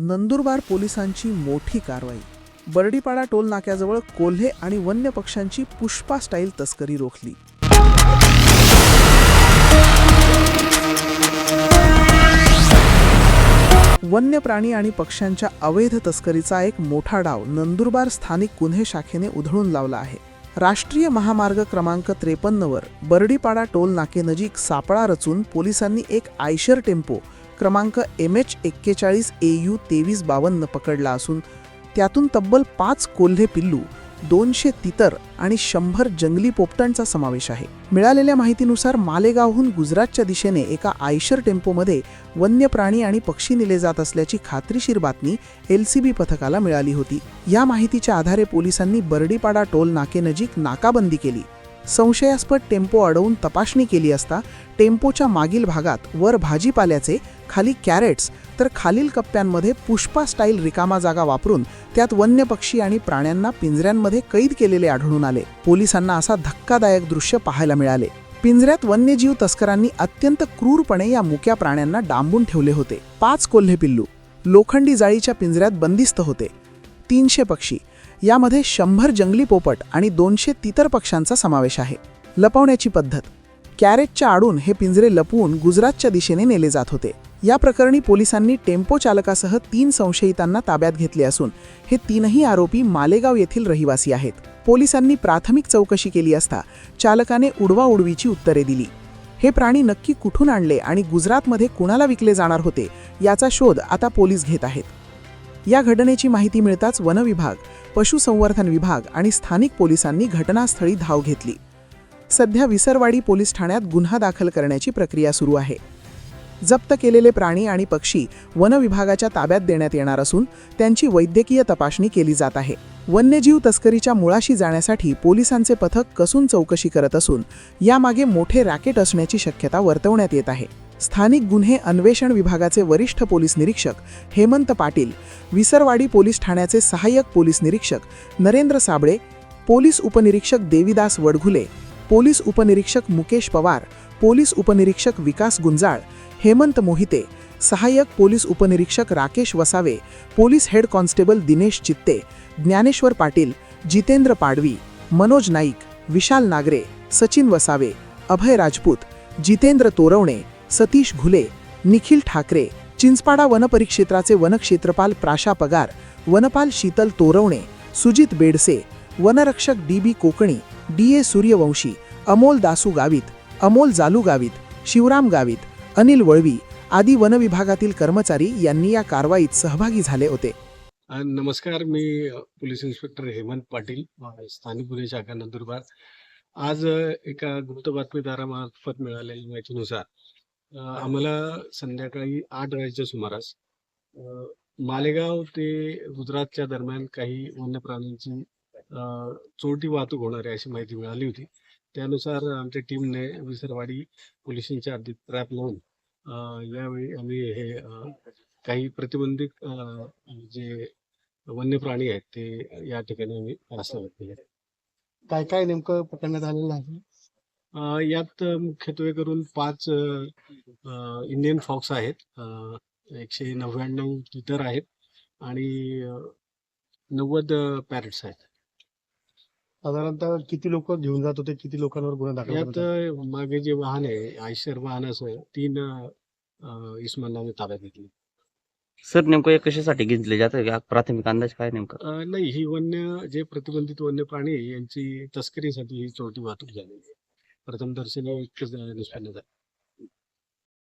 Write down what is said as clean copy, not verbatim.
नंदुरबार पोलिसांची मोठी कारवाई. बर्डीपाडा टोल नाक्याजवळ कोल्हे आणि वन्य पक्ष्यांची पुष्पा स्टाईल तस्करी रोखली. वन्य प्राणी आणि पक्ष्यांच्या अवैध तस्करीचा एक मोठा डाव नंदुरबार स्थानिक गुन्हे शाखेने उधळून लावला आहे. राष्ट्रीय महामार्ग क्रमांक 53 वर बर्डीपाडा टोल नाकेनजीक सापळा रचून पोलिसांनी एक आयशर टेम्पो क्रमांक MH41 AU 2352 पकडला असून त्यातून तब्बल 5 कोल्हे पिल्लू, 200 तितर आणि 100 जंगली पोपटांचा समावेश आहे. मिळालेल्या माहितीनुसार मालेगावहून गुजरातच्या दिशेने एका आयशर टेम्पोमध्ये वन्य प्राणी आणि पक्षी नेले जात असल्याची खात्रीशीर बातमी LCB पथकाला मिळाली होती. या माहितीच्या आधारे पोलिसांनी बर्डीपाडा टोल नाकेनजीक नाकाबंदी केली. संशयास्पद टेम्पो अडवून तपासणी केली असता टेम्पोच्या मागील भागात वर भाजीपाल्याचे, खाली कॅरेट्स तर खालील कप्प्यांमध्ये पुष्पा स्टाईल रिकामा जागा वापरून त्यात वन्य पक्षी आणि प्राण्यांना पिंजऱ्यांमध्ये कैद केलेले आढळून आले. पोलिसांना असा धक्कादायक दृश्य पाहायला मिळाले. पिंजऱ्यात वन्यजीव तस्करांनी अत्यंत क्रूरपणे या मुक्या प्राण्यांना डांबून ठेवले होते. 5 कोल्हे पिल्लू लोखंडी जाळीच्या पिंजऱ्यात बंदिस्त होते. 300 पक्षी, यामध्ये 100 जंगली पोपट आणि 200 तितर पक्ष्यांचा समावेश आहे. लपवण्याची पद्धत: कॅरेटच्या आडून हे पिंजरे लपवून गुजरातच्या दिशेने नेले जात होते. या प्रकरणी पोलिसांनी टेम्पो चालकासह 3 संशयितांना ताब्यात घेतले असून हे 3ही आरोपी मालेगाव येथील रहिवासी आहेत. पोलिसांनी प्राथमिक चौकशी केली असता चालकाने उडवाउडवीची उत्तरे दिली. हे प्राणी नक्की कुठून आणले आणि गुजरातमध्ये कुणाला विकले जाणार होते याचा शोध आता पोलीस घेत आहेत. या घटनेची माहिती मिळताच वन विभाग, पशुसंवर्धन विभाग आणि स्थानिक पोलिसांनी घटनास्थळी धाव घेतली. सध्या विसरवाडी पोलीस ठाण्यात गुन्हा दाखल करण्याची प्रक्रिया सुरू आहे. जप्त केलेले प्राणी आणि पक्षी वन विभागाच्या ताब्यात देण्यात येणार असून त्यांची वैद्यकीय तपासणी केली जात आहे. वन्यजीव तस्करीच्या मुळाशी जाण्यासाठी पोलिसांचे पथक कसून चौकशी करत असून यामागे मोठे रॅकेट असण्याची शक्यता वर्तवण्यात येत आहे. स्थानिक गुन्हे अन्वेषण विभागाचे वरिष्ठ पोलीस निरीक्षक हेमंत पाटील, विसरवाडी पोलीस ठाण्याचे सहाय्यक पोलीस निरीक्षक नरेंद्र साबळे, पोलीस उपनिरीक्षक देविदास वडघुले, पोलीस उपनिरीक्षक मुकेश पवार, पोलीस उपनिरीक्षक विकास गुंजाळ, हेमंत मोहिते, सहाय्यक पोलीस उपनिरीक्षक Rakesh Vasave, police head constable Dinesh चित्ते, ज्ञानेश्वर पाटील, जितेंद्र पाडवी, मनोज नाईक, विशाल नागरे, सचिन वसावे, अभय राजपूत, जितेंद्र तोरवणे, सतीश घुले, निखिल ठाकरे, चिंचपाडा वनपरिक्षेत्राचे वनक्षेत्रपाल प्राशा पगार, वनपाल शीतल तोरवणे, सुजित बेडसे, वनरक्षक DB कोकणी, DA सूर्यवंशी, अमोल दासू गावित, अमोल जालू गावित, शिवराम गावित, अनिल वळवी आदी वनविभागातील कर्मचारी यांनी या कारवाईत सहभागी झाले होते. नमस्कार, मी पोलीस इन्स्पेक्टर हेमंत पाटील, स्थानिक गुन्हे शाखा नंदुरबार. आज एका गुप्त बातमीदारामार्फत मिळालेल्या माहितीनुसार आम्हाला संध्याकाळी 8 वाजेच्या सुमारास मालेगाव ते गुजरातच्या दरम्यान काही वन्य प्राण्यांची चोरटी वाहतूक होणार आहे अशी माहिती मिळाली होती. त्यानुसार आमच्या टीमने विसरवाडी पोलिसांच्या हद्दीत ट्रॅप लावून यावेळी आम्ही हे काही प्रतिबंधित जे वन्य प्राणी आहेत ते या ठिकाणी आम्ही हस्तगत केले. काय काय नेमकं पकडण्यात आलेलं आहे? यात मुख्यत्वे करून 5 इंडियन फॉक्स आहेत, 199 तितर आहेत आणि 90 पॅरेट्स आहेत. साधारणतः किती लोक घेऊन जात होते, किती लोकांवर गुन्हा दाखल यात होता? मागे जे वाहन आहे आयशर वाहनासह 3 इसमांना आम्ही ताब्यात घेतली. सर, नेमकं हे कशासाठी घेतले जातं? प्राथमिक अंदाज काय नेमका? नाही, ही जे प्रतिबंधित वन्य प्राणी आहे, यांची तस्करीसाठी ही चोरटी वाहतूक झालेली आहे. प्रथम दर्शनी इतकंच निष्पन्न झालं.